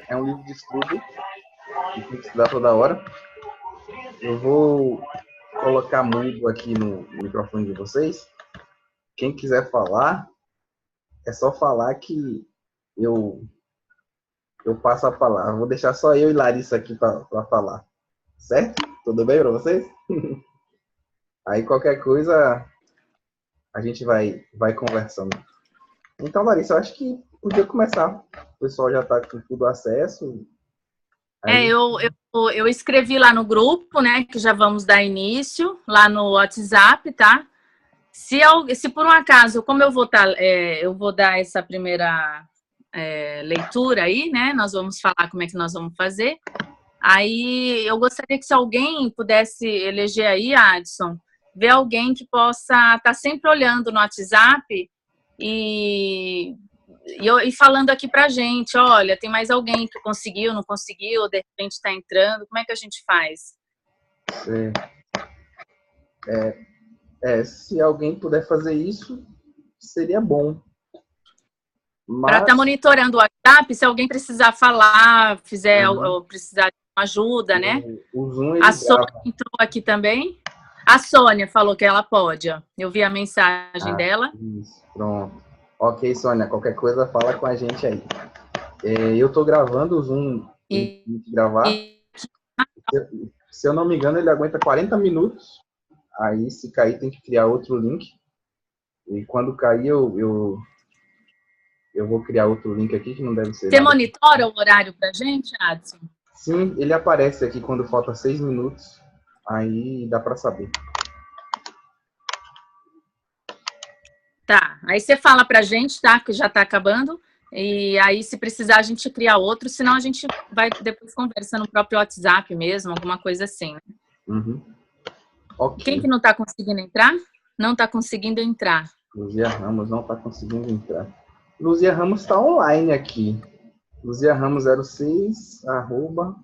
é um livro de estudo, que tem que estudar toda hora. Eu vou colocar mudo aqui no microfone de vocês. Quem quiser falar, é só falar que eu passo a palavra. Vou deixar só eu e Larissa aqui para falar. Certo? Tudo bem para vocês? Aí qualquer coisa a gente vai conversando. Então, Larissa, eu acho que podia começar. O pessoal já está com tudo acesso. Aí... Eu escrevi lá no grupo, né, que já vamos dar início, lá no WhatsApp, tá? Se por um acaso, como eu vou dar essa primeira leitura aí, né, nós vamos falar como é que nós vamos fazer. Aí eu gostaria que se alguém pudesse eleger aí, Adson, ver alguém que possa estar sempre olhando no WhatsApp e falando aqui pra gente, olha, tem mais alguém que conseguiu, não conseguiu, de repente está entrando, como é que a gente faz? Se alguém puder fazer isso, seria bom. Para estar monitorando o WhatsApp, se alguém precisar falar, ou precisar de ajuda, né? O Zoom, a Sônia entrou aqui também. A Sônia falou que ela pode, ó. Eu vi a mensagem dela. Isso, pronto. Ok, Sônia, qualquer coisa fala com a gente aí. Eu estou gravando o Zoom Se eu não me engano, ele aguenta 40 minutos. Aí, se cair, tem que criar outro link. E quando cair, eu vou criar outro link aqui, que não deve ser. Você monitora o horário pra gente, Adson? Sim, ele aparece aqui quando falta 6 minutos. Aí dá para saber. Tá, aí você fala pra gente, tá? Que já tá acabando. E aí, se precisar, a gente cria outro. Senão, a gente vai depois conversa no próprio WhatsApp mesmo, alguma coisa assim. Uhum. Okay. Quem que não tá conseguindo entrar? Não tá conseguindo entrar. Luzia Ramos não tá conseguindo entrar. Luzia Ramos tá online aqui. Luzia Ramos 06, @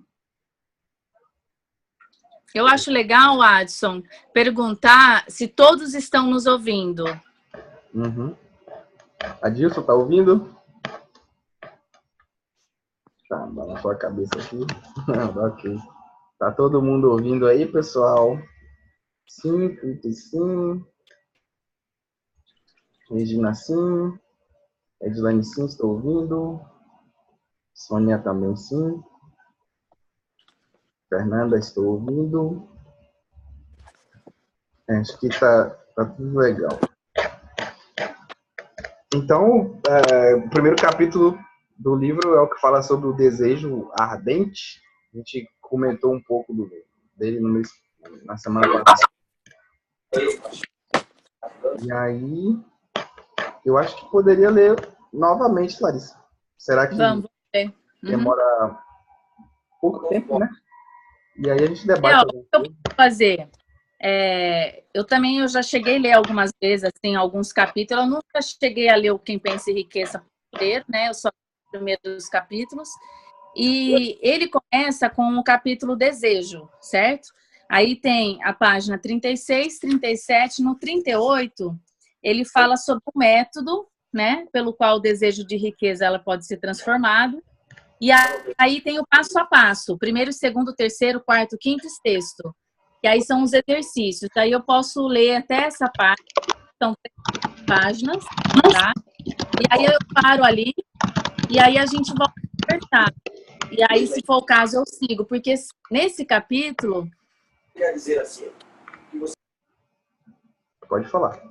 Eu acho legal, Adson, perguntar se todos estão nos ouvindo. Uhum. Adilson, tá ouvindo? Tá, balançou a cabeça aqui. Ok. Tá todo mundo ouvindo aí, pessoal? Sim, Felipe, sim. Regina, sim. Edilane, sim, estou ouvindo. Sônia também, sim. Fernanda, estou ouvindo. Acho que tá tudo legal. Então, o primeiro capítulo do livro é o que fala sobre o desejo ardente. A gente comentou um pouco dele na semana passada. E aí, eu acho que poderia ler novamente, Larissa. Será que vamos ler. Demora pouco tempo, né? E aí a gente debate. O que eu posso fazer? Eu já cheguei a ler algumas vezes, assim, alguns capítulos. Eu nunca cheguei a ler o Quem Pensa em Riqueza inteiro, né? Eu só li os primeiros capítulos. E ele começa com o capítulo Desejo, certo? Aí tem a página 36, 37, no 38, ele fala sobre o método, né? Pelo qual o desejo de riqueza ela pode ser transformado. E aí tem o passo a passo, primeiro, segundo, terceiro, quarto, quinto e sexto. E aí são os exercícios. Aí eu posso ler até essa página, são 3 páginas, tá? E aí eu paro ali, e aí a gente volta a conversar. E aí, se for o caso, eu sigo. Porque nesse capítulo... Quer dizer assim... Pode falar.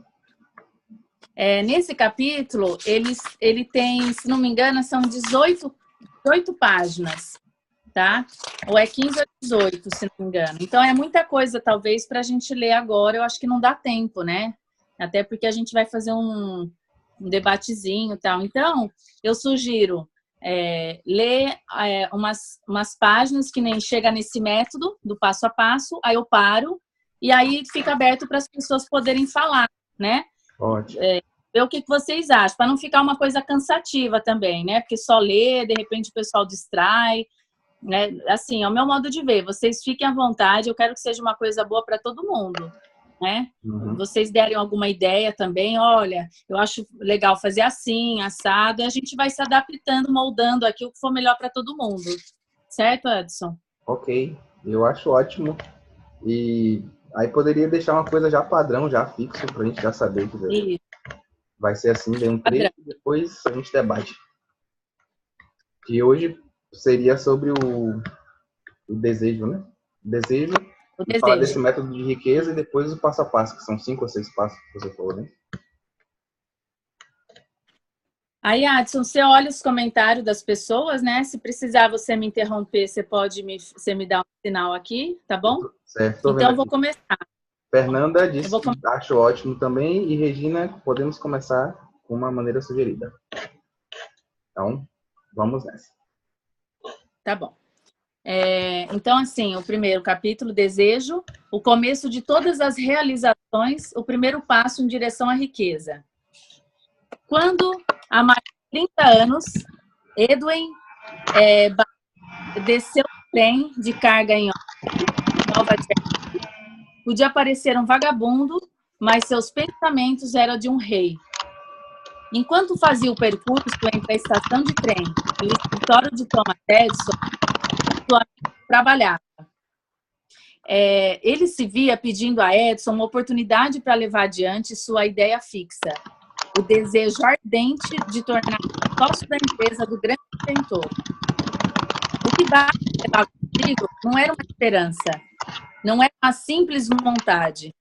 Nesse capítulo, ele tem, se não me engano, são 18 páginas, tá? Ou é 15 ou 18, se não me engano. Então, é muita coisa, talvez, para a gente ler agora. Eu acho que não dá tempo, né? Até porque a gente vai fazer um debatezinho e tal. Então, eu sugiro ler umas páginas que nem chega nesse método do passo a passo, aí eu paro, e aí fica aberto para as pessoas poderem falar, né? Ótimo. Ver o que vocês acham, para não ficar uma coisa cansativa também, né? Porque só ler, de repente o pessoal distrai, né? Assim, é o meu modo de ver. Vocês fiquem à vontade, eu quero que seja uma coisa boa para todo mundo. né? Uhum. Vocês derem alguma ideia também, olha, eu acho legal fazer assim, assado, e a gente vai se adaptando, moldando aqui o que for melhor para todo mundo. Certo, Edson? Ok, eu acho ótimo. E aí poderia deixar uma coisa já padrão, já fixo, pra gente já saber que E vai ser assim, daí um padrão. trecho, e depois a gente debate. Que hoje seria sobre o desejo, né? O desejo, O e falar desse desejo. método de riqueza e depois o passo a passo, que são 5 ou 6 passos que você falou, né? Aí, Adson, você olha os comentários das pessoas, né? Se precisar você me interromper, você me dá um sinal aqui, tá bom? Certo, tô Então, vendo eu vou aqui. começar. Fernanda Eu disse vou que acho ótimo também, e Regina, podemos começar com uma maneira sugerida. Então, vamos nessa. Tá bom. Então, assim, o primeiro capítulo, desejo, o começo de todas as realizações, o primeiro passo em direção à riqueza. Quando, há mais de 30 anos, Edwin desceu o trem de carga em Nova Jersey, podia parecer um vagabundo, mas seus pensamentos eram de um rei. Enquanto fazia o percurso entre a estação de trem e o escritório de Thomas Edison, sua amiga trabalhava. Ele se via pedindo a Edison uma oportunidade para levar adiante sua ideia fixa, o desejo ardente de tornar-se sócio da empresa do grande inventor. O que Barney levava consigo não era uma esperança, não era uma simples vontade,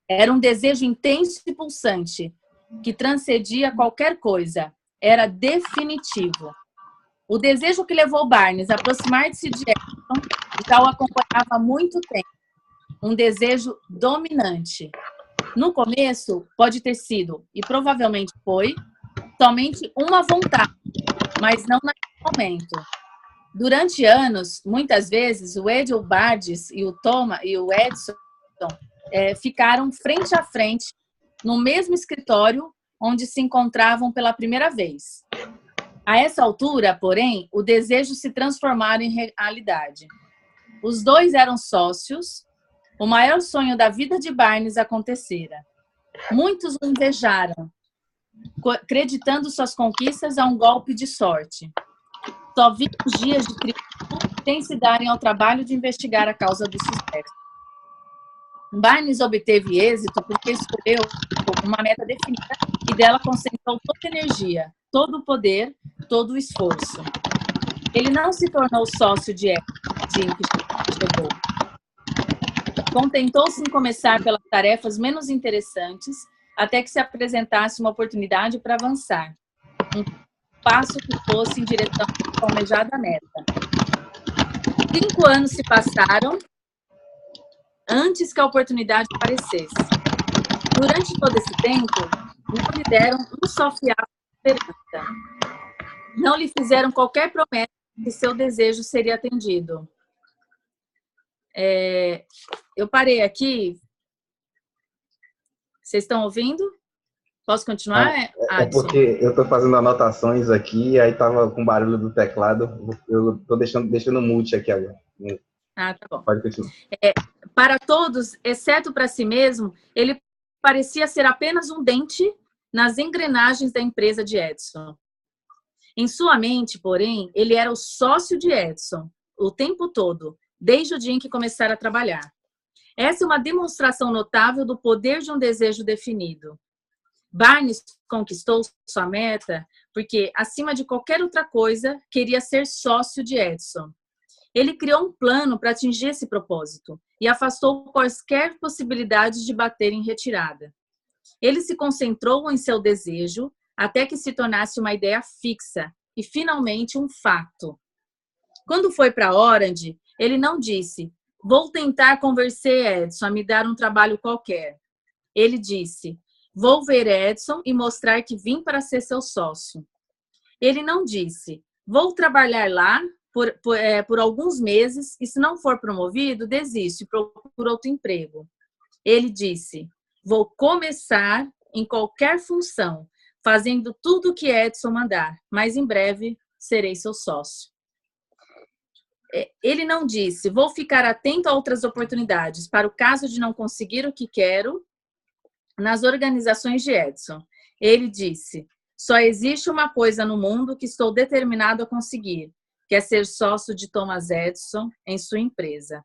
era um desejo intenso e pulsante, que transcendia qualquer coisa, era definitivo. O desejo que levou Barnes a aproximar-se de Edison já o acompanhava há muito tempo, um desejo dominante. No começo, pode ter sido, e provavelmente foi, somente uma vontade, mas não naquele momento. Durante anos, muitas vezes, o Edel Bardes e o Edson ficaram frente a frente no mesmo escritório onde se encontravam pela primeira vez. A essa altura, porém, o desejo se transformara em realidade. Os dois eram sócios. O maior sonho da vida de Barnes acontecera. Muitos o invejaram, acreditando suas conquistas a um golpe de sorte. Só viam os dias de triunfo sem se darem ao trabalho de investigar a causa do sucesso. Barnes obteve êxito porque escolheu uma meta definida e dela concentrou toda a energia, todo o poder, todo o esforço. Ele não se tornou sócio de Edison que chegou. Contentou-se em começar pelas tarefas menos interessantes até que se apresentasse uma oportunidade para avançar. Um passo que fosse em direção à almejada meta. 5 anos se passaram antes que a oportunidade aparecesse. Durante todo esse tempo, não lhe deram um só fiapo de esperança. Não lhe fizeram qualquer promessa que seu desejo seria atendido. Eu parei aqui. Vocês estão ouvindo? Posso continuar, Adson? Porque eu estou fazendo anotações aqui, aí estava com barulho do teclado. Eu estou deixando mute aqui agora. Ah, tá bom. Pode continuar. Para todos, exceto para si mesmo, ele parecia ser apenas um dente nas engrenagens da empresa de Edison. Em sua mente, porém, ele era o sócio de Edison o tempo todo, desde o dia em que começara a trabalhar. Essa é uma demonstração notável do poder de um desejo definido. Barnes conquistou sua meta porque, acima de qualquer outra coisa, queria ser sócio de Edison. Ele criou um plano para atingir esse propósito e afastou quaisquer possibilidades de bater em retirada. Ele se concentrou em seu desejo até que se tornasse uma ideia fixa e, finalmente, um fato. Quando foi para Orange, ele não disse: vou tentar convencer Edison a me dar um trabalho qualquer. Ele disse: vou ver Edison e mostrar que vim para ser seu sócio. Ele não disse: vou trabalhar lá por alguns meses e, se não for promovido, desisto e procuro outro emprego. Ele disse: vou começar em qualquer função, fazendo tudo o que Edison mandar, mas em breve serei seu sócio. Ele não disse, vou ficar atento a outras oportunidades para o caso de não conseguir o que quero nas organizações de Edison. Ele disse, só existe uma coisa no mundo que estou determinado a conseguir, que é ser sócio de Thomas Edison em sua empresa.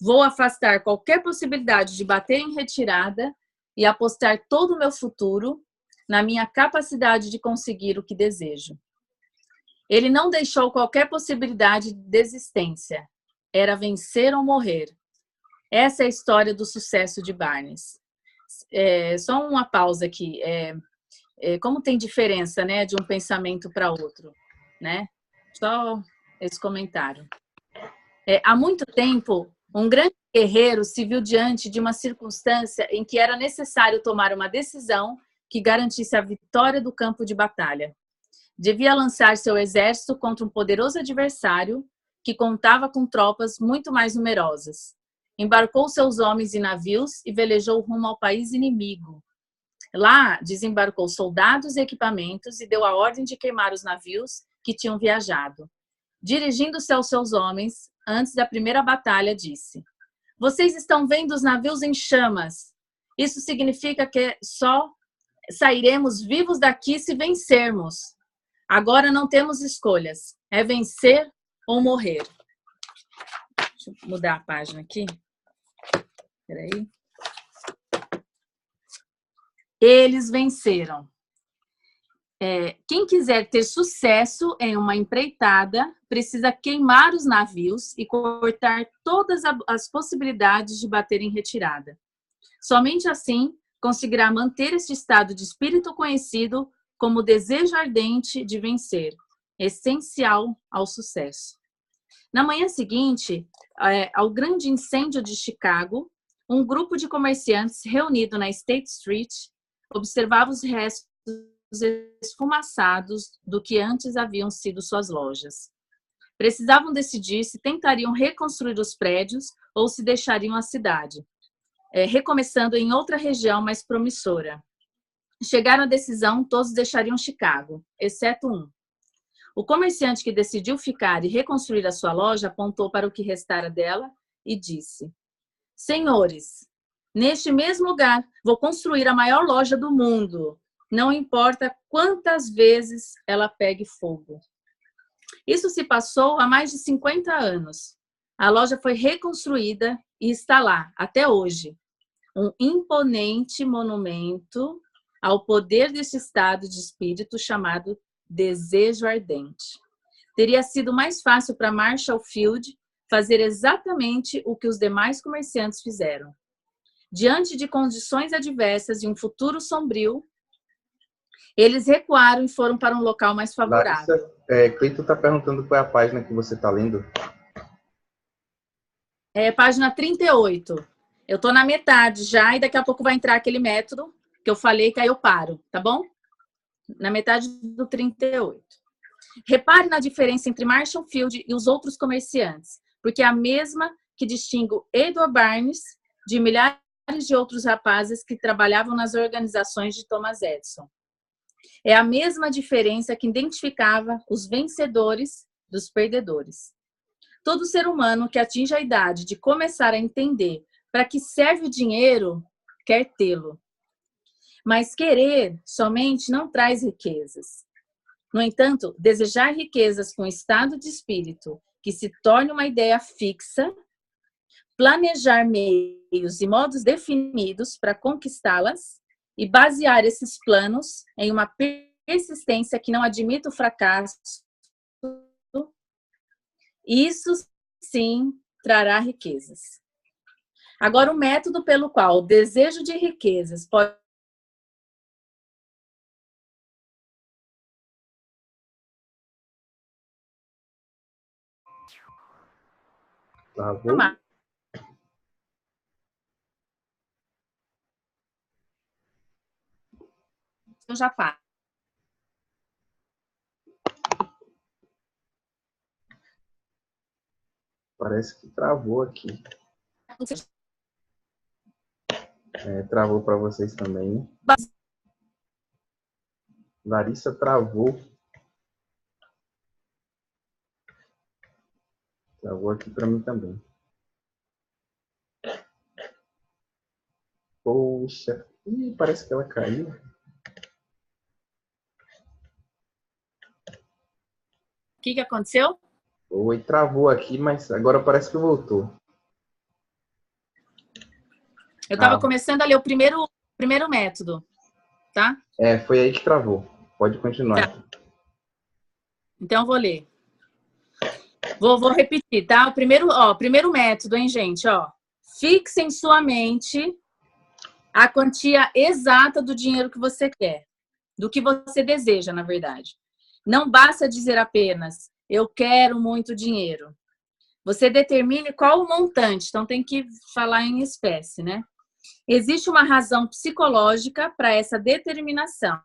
Vou afastar qualquer possibilidade de bater em retirada e apostar todo o meu futuro na minha capacidade de conseguir o que desejo. Ele não deixou qualquer possibilidade de desistência. Era vencer ou morrer. Essa é a história do sucesso de Barnes. Só uma pausa aqui. Como tem diferença, né, de um pensamento para outro, né? Só esse comentário. Há muito tempo, um grande guerreiro se viu diante de uma circunstância em que era necessário tomar uma decisão que garantisse a vitória do campo de batalha. Devia lançar seu exército contra um poderoso adversário que contava com tropas muito mais numerosas. Embarcou seus homens em navios e velejou rumo ao país inimigo. Lá, desembarcou soldados e equipamentos e deu a ordem de queimar os navios que tinham viajado. Dirigindo-se aos seus homens, antes da primeira batalha, disse: vocês estão vendo os navios em chamas. Isso significa que só sairemos vivos daqui se vencermos. Agora não temos escolhas. É vencer ou morrer. Deixa eu mudar a página aqui. Espera aí. Eles venceram. Quem quiser ter sucesso em uma empreitada precisa queimar os navios e cortar todas as possibilidades de bater em retirada. Somente assim conseguirá manter este estado de espírito conhecido como o desejo ardente de vencer, essencial ao sucesso. Na manhã seguinte, ao grande incêndio de Chicago, um grupo de comerciantes reunido na State Street observava os restos esfumaçados do que antes haviam sido suas lojas. Precisavam decidir se tentariam reconstruir os prédios ou se deixariam a cidade, recomeçando em outra região mais promissora. Chegaram à decisão, todos deixariam Chicago, exceto um. O comerciante que decidiu ficar e reconstruir a sua loja apontou para o que restara dela e disse: senhores, neste mesmo lugar vou construir a maior loja do mundo. Não importa quantas vezes ela pegue fogo. Isso se passou há mais de 50 anos. A loja foi reconstruída e está lá, até hoje. Um imponente monumento ao poder desse estado de espírito chamado desejo ardente. Teria sido mais fácil para Marshall Field fazer exatamente o que os demais comerciantes fizeram. Diante de condições adversas e um futuro sombrio, eles recuaram e foram para um local mais favorável. Larissa, Cleito está perguntando qual é a página que você está lendo. Página 38. Eu estou na metade já e daqui a pouco vai entrar aquele método que eu falei que aí eu paro, tá bom? Na metade do 38. Repare na diferença entre Marshall Field e os outros comerciantes, porque é a mesma que distingue Edward Barnes de milhares de outros rapazes que trabalhavam nas organizações de Thomas Edison. É a mesma diferença que identificava os vencedores dos perdedores. Todo ser humano que atinge a idade de começar a entender para que serve o dinheiro, quer tê-lo. Mas querer somente não traz riquezas. No entanto, desejar riquezas com estado de espírito que se torne uma ideia fixa, planejar meios e modos definidos para conquistá-las e basear esses planos em uma persistência que não admita o fracasso, isso sim trará riquezas. Agora, o método pelo qual o desejo de riquezas pode Travou? eu já paro. Parece que travou aqui. Travou para vocês também. Larissa travou. Travou aqui para mim também. Poxa, ih, parece que ela caiu. O que aconteceu? Oi, travou aqui, mas agora parece que voltou. Eu estava começando a ler o primeiro método, tá? Foi aí que travou. Pode continuar. Tá. Então, eu vou ler. Vou repetir, tá? Primeiro método, hein, gente? Ó, fixe em sua mente a quantia exata do dinheiro que você quer, do que você deseja, na verdade. Não basta dizer apenas, eu quero muito dinheiro. Você determine qual o montante, então tem que falar em espécie, né? Existe uma razão psicológica para essa determinação,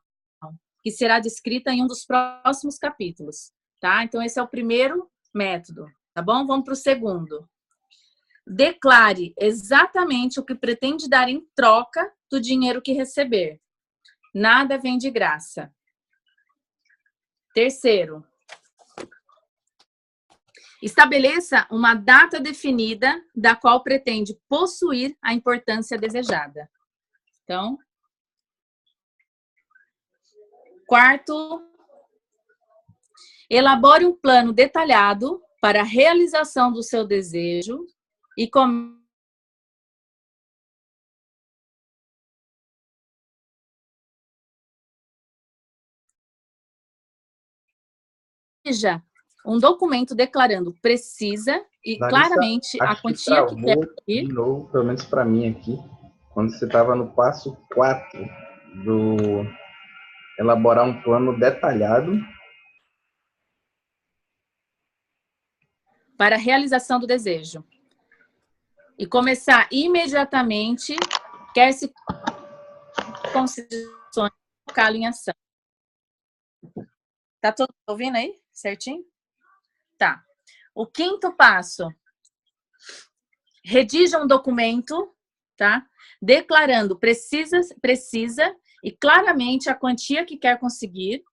que será descrita em um dos próximos capítulos, tá? Então, esse é o primeiro método, tá bom? Vamos para o segundo. Declare exatamente o que pretende dar em troca do dinheiro que receber. Nada vem de graça. Terceiro, estabeleça uma data definida da qual pretende possuir a importância desejada. Então, quarto, elabore um plano detalhado para a realização do seu desejo e seja um documento declarando precisa e Larissa, claramente a acho que quantia que quer travou de novo, pelo menos para mim aqui, quando você estava no passo 4 do elaborar um plano detalhado para a realização do desejo. E começar imediatamente, quer se considerações, colocá-lo em ação. Tá todo mundo ouvindo aí? Certinho? Tá. O quinto passo. Redija um documento, tá? Declarando precisa e claramente a quantia que quer conseguir,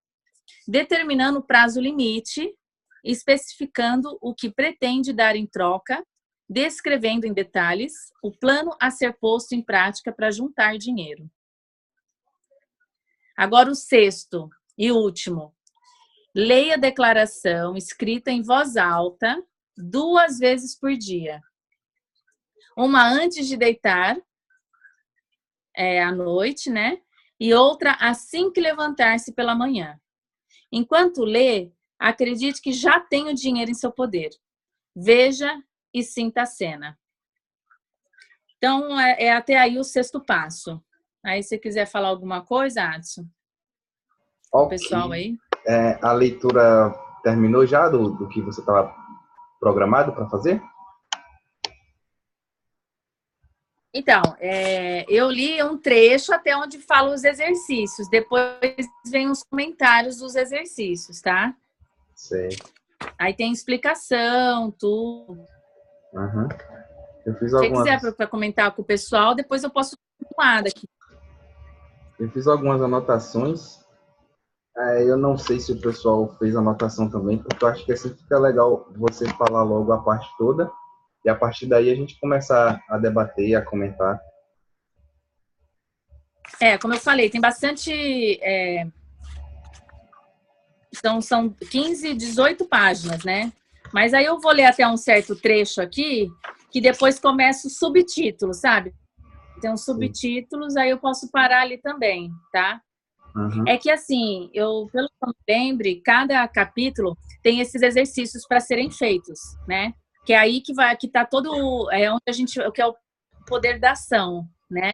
determinando o prazo limite, especificando o que pretende dar em troca, descrevendo em detalhes o plano a ser posto em prática para juntar dinheiro. Agora o sexto e último. Leia a declaração escrita em voz alta 2 vezes por dia. Uma antes de deitar, à noite, né? E outra assim que levantar-se pela manhã. Enquanto lê, acredite que já tem o dinheiro em seu poder. Veja e sinta a cena. Então, até aí o sexto passo. Aí, se quiser falar alguma coisa, Adson? O pessoal aí. A leitura terminou já do que você estava programado para fazer? Então, eu li um trecho até onde fala os exercícios. Depois vem os comentários dos exercícios, tá? Sei. Aí tem explicação, tudo. Uhum. Eu fiz Se quiser para comentar com o pessoal, depois eu posso continuar daqui. Eu fiz algumas anotações. Eu não sei se o pessoal fez anotação também, porque eu acho que assim fica legal você falar logo a parte toda e a partir daí a gente começar a debater e a comentar. Como eu falei, tem bastante... São 15, 18 páginas, né? Mas aí eu vou ler até um certo trecho aqui, que depois começa o subtítulo, sabe? Tem uns subtítulos, aí eu posso parar ali também, tá? Uhum. É que assim, pelo que eu me lembre, cada capítulo tem esses exercícios para serem feitos, né? Que é aí que tá todo, onde que é o poder da ação, né?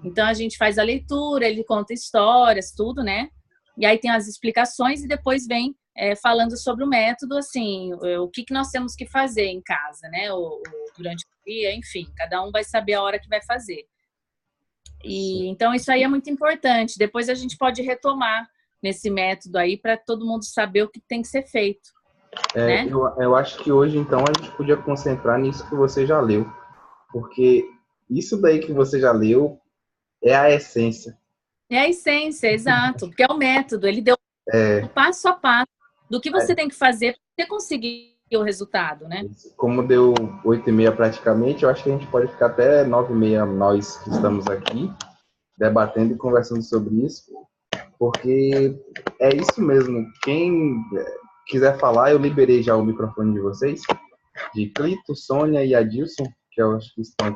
Então a gente faz a leitura, ele conta histórias, tudo, né? E aí tem as explicações e depois vem falando sobre o método, assim, o que nós temos que fazer em casa, né? Durante o dia, enfim, cada um vai saber a hora que vai fazer. E então isso aí é muito importante. Depois a gente pode retomar nesse método aí para todo mundo saber o que tem que ser feito. Né? Eu acho que hoje, então, a gente podia concentrar nisso que você já leu. Porque isso daí que você já leu é a essência. É a essência, exato. Porque é o método. Ele deu o passo a passo do que você tem que fazer para você conseguir o resultado, né? Como deu 8h30 praticamente, eu acho que a gente pode ficar até 9h30, nós que estamos aqui, debatendo e conversando sobre isso, porque é isso mesmo. Quem quiser falar, eu liberei já o microfone de vocês, de Clito, Sônia e Adilson, que eu acho que estão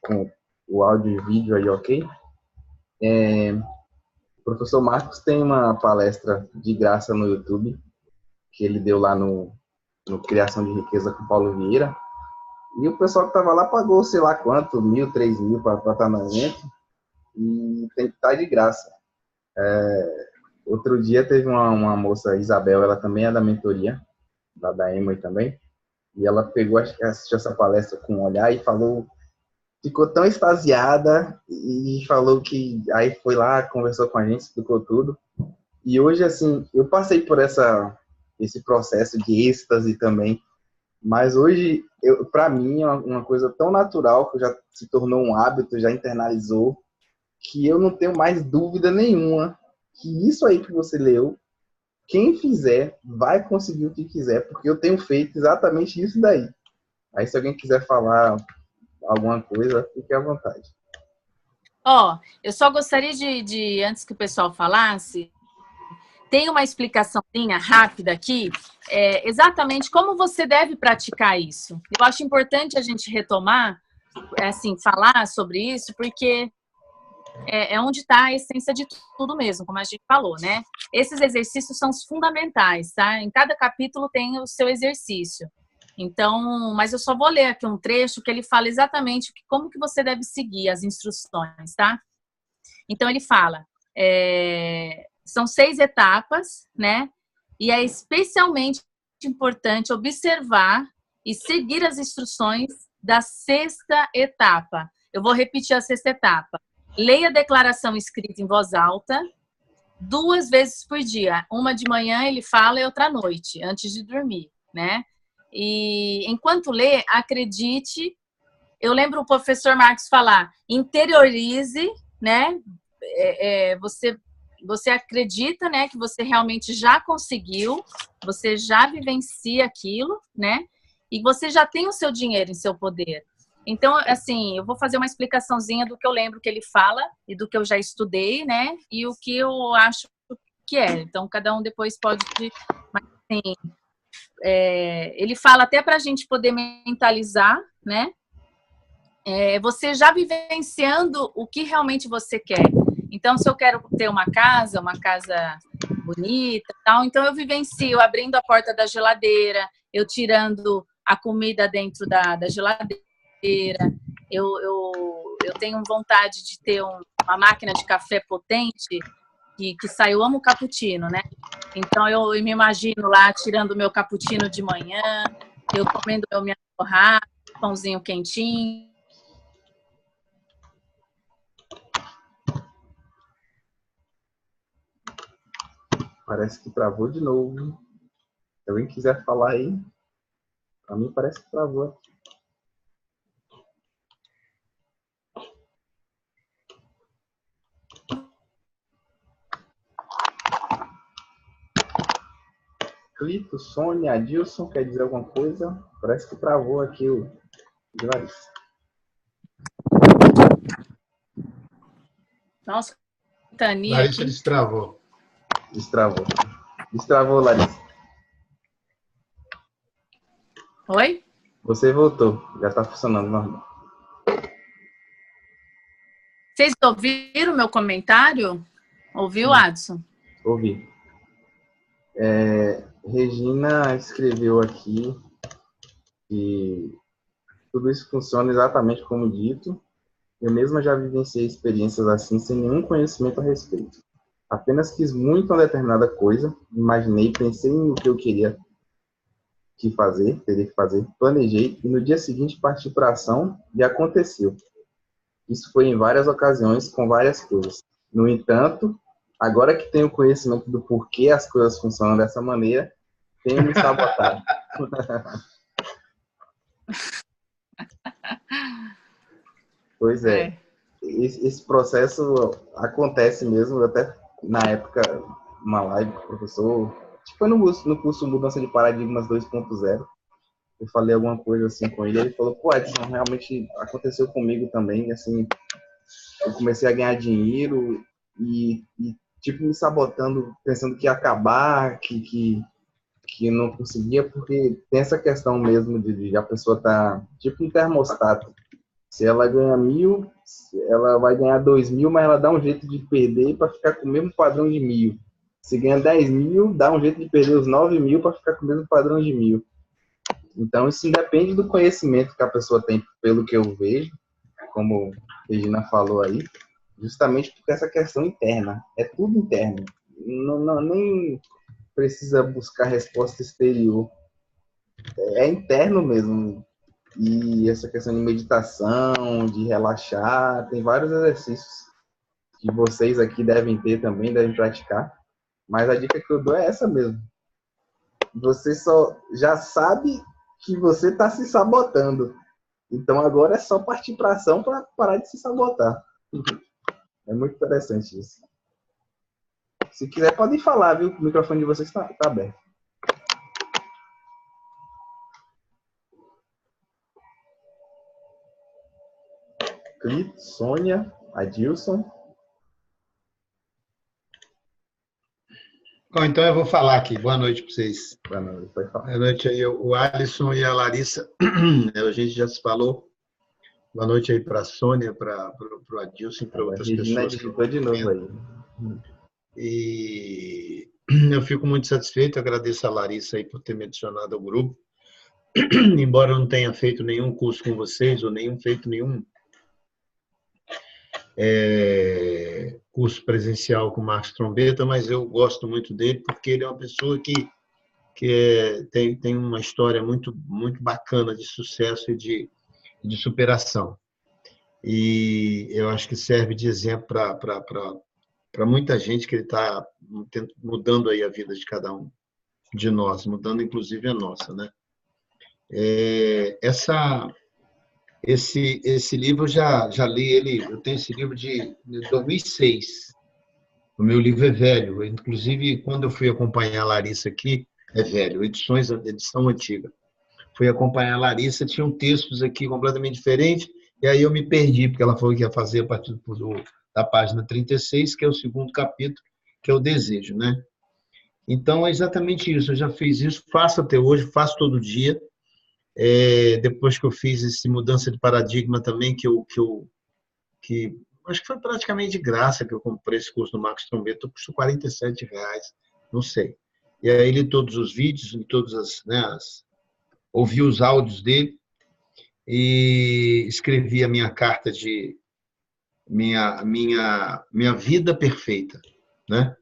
com o áudio e vídeo aí, ok? O professor Marcos tem uma palestra de graça no YouTube, que ele deu lá no Criação de Riqueza com Paulo Vieira, e o pessoal que estava lá pagou, sei lá quanto, 1.000, 3.000 para estar no evento, e tem que estar de graça. Outro dia teve uma moça, Isabel, ela também é da mentoria, da Emory também, e ela pegou, assistiu essa palestra com um olhar e falou, ficou tão extasiada e falou que aí foi lá, conversou com a gente, explicou tudo. E hoje, assim, eu passei por esse processo de êxtase também, mas hoje, para mim, é uma coisa tão natural que já se tornou um hábito, já internalizou, que eu não tenho mais dúvida nenhuma que isso aí que você leu, quem fizer vai conseguir o que quiser, porque eu tenho feito exatamente isso daí. Aí se alguém quiser falar alguma coisa, fique à vontade. Eu só gostaria de antes que o pessoal falasse, tem uma explicaçãozinha rápida aqui, exatamente como você deve praticar isso. Eu acho importante a gente retomar, assim, falar sobre isso, porque é onde está a essência de tudo mesmo, como a gente falou, né? Esses exercícios são os fundamentais, tá? Em cada capítulo tem o seu exercício. Então, mas eu só vou ler aqui um trecho que ele fala exatamente como que você deve seguir as instruções, tá? Então, ele fala, são 6 etapas, né? E é especialmente importante observar e seguir as instruções da 6ª etapa. Eu vou repetir a 6ª etapa. Leia a declaração escrita em voz alta 2 vezes por dia. Uma de manhã ele fala e outra à noite, antes de dormir, né? E enquanto lê, acredite. Eu lembro o professor Marcos falar, interiorize, né? Você acredita, né, que você realmente já conseguiu, você já vivencia aquilo, né? E você já tem o seu dinheiro em seu poder. Então, assim, eu vou fazer uma explicaçãozinha do que eu lembro que ele fala e do que eu já estudei, né? E o que eu acho que é. Então, cada um depois pode... Mas, assim, ele fala até para a gente poder mentalizar, né? Você já vivenciando o que realmente você quer. Então, se eu quero ter uma casa bonita, tal, então eu vivencio abrindo a porta da geladeira, eu tirando a comida dentro da geladeira, eu tenho vontade de ter uma máquina de café potente que sai, eu amo cappuccino, né? Então eu me imagino lá tirando o meu cappuccino de manhã, eu comendo minha torrada, pãozinho quentinho. Parece que travou de novo. Se alguém quiser falar aí, pra mim parece que travou aqui. Clito, Sônia, Adilson, quer dizer alguma coisa? Parece que travou aqui o Larissa. Nossa, Tania. Larissa destravou. Destravou, Larissa. Oi? Você voltou, já está funcionando normal. Vocês ouviram o meu comentário? Ouviu, Adson? Ouvi. Regina escreveu aqui que tudo isso funciona exatamente como dito. Eu mesma já vivenciei experiências assim sem nenhum conhecimento a respeito. Apenas quis muito uma determinada coisa, imaginei, pensei no que eu queria teria que fazer, planejei e no dia seguinte parti para a ação e aconteceu. Isso foi em várias ocasiões, com várias coisas. No entanto, agora que tenho conhecimento do porquê as coisas funcionam dessa maneira, tenho me sabotado. Pois é. Esse processo acontece mesmo, até na época, uma live com o professor foi no curso Mudança de Paradigmas 2.0. Eu falei alguma coisa assim com ele. Ele falou, pô, Edson, realmente aconteceu comigo também. Assim, eu comecei a ganhar dinheiro e tipo, me sabotando, pensando que ia acabar, que não conseguia, porque tem essa questão mesmo de a pessoa tá tipo um termostato. Se ela ganha 1.000, ela vai ganhar 2.000, mas ela dá um jeito de perder para ficar com o mesmo padrão de 1.000. Se ganha 10.000, dá um jeito de perder os 9.000 para ficar com o mesmo padrão de 1.000. Então, isso independe do conhecimento que a pessoa tem, pelo que eu vejo, como a Regina falou aí, justamente porque essa questão interna, é tudo interno. Nem precisa buscar resposta exterior. É interno mesmo. E essa questão de meditação, de relaxar, tem vários exercícios que vocês aqui devem ter também, devem praticar. Mas a dica que eu dou é essa mesmo. Você só já sabe que você está se sabotando. Então agora é só partir para ação para parar de se sabotar. É muito interessante isso. Se quiser, pode falar, viu? O microfone de vocês está aberto. Clito, Sônia, Adilson. Bom, então eu vou falar aqui. Boa noite para vocês. Boa noite, pode falar. Boa noite aí, o Alisson e a Larissa. A gente já se falou. Boa noite aí para a Sônia, para o Adilson e para outras pessoas. Digitou de novo aí. E eu fico muito satisfeito, agradeço a Larissa aí por ter me adicionado ao grupo. Embora eu não tenha feito nenhum curso com vocês, ou feito nenhum curso presencial com o Marcos Trombeta, mas eu gosto muito dele porque ele é uma pessoa que tem uma história muito, muito bacana de sucesso e de superação. E eu acho que serve de exemplo para muita gente, que ele está mudando aí a vida de cada um de nós, mudando inclusive a nossa, né? Esse livro eu já li ele, eu tenho esse livro de 2006. O meu livro é velho, inclusive quando eu fui acompanhar a Larissa aqui, é velho, edição antiga. Fui acompanhar a Larissa, tinham textos aqui completamente diferentes, e aí eu me perdi, porque ela falou que ia fazer a partir da página 36, que é o segundo capítulo, que é o desejo, né? Então é exatamente isso, eu já fiz isso, faço até hoje, faço todo dia. Depois que eu fiz essa mudança de paradigma também, que acho que foi praticamente de graça que eu comprei esse curso do Marcos Trombeta, custou R$47, não sei. E aí li todos os vídeos, ouvi os áudios dele e escrevi a minha carta de minha vida perfeita, né?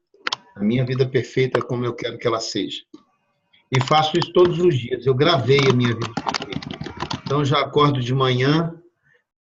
A minha vida perfeita como eu quero que ela seja. E faço isso todos os dias. Eu gravei a minha vida perfeita. Então, já acordo de manhã,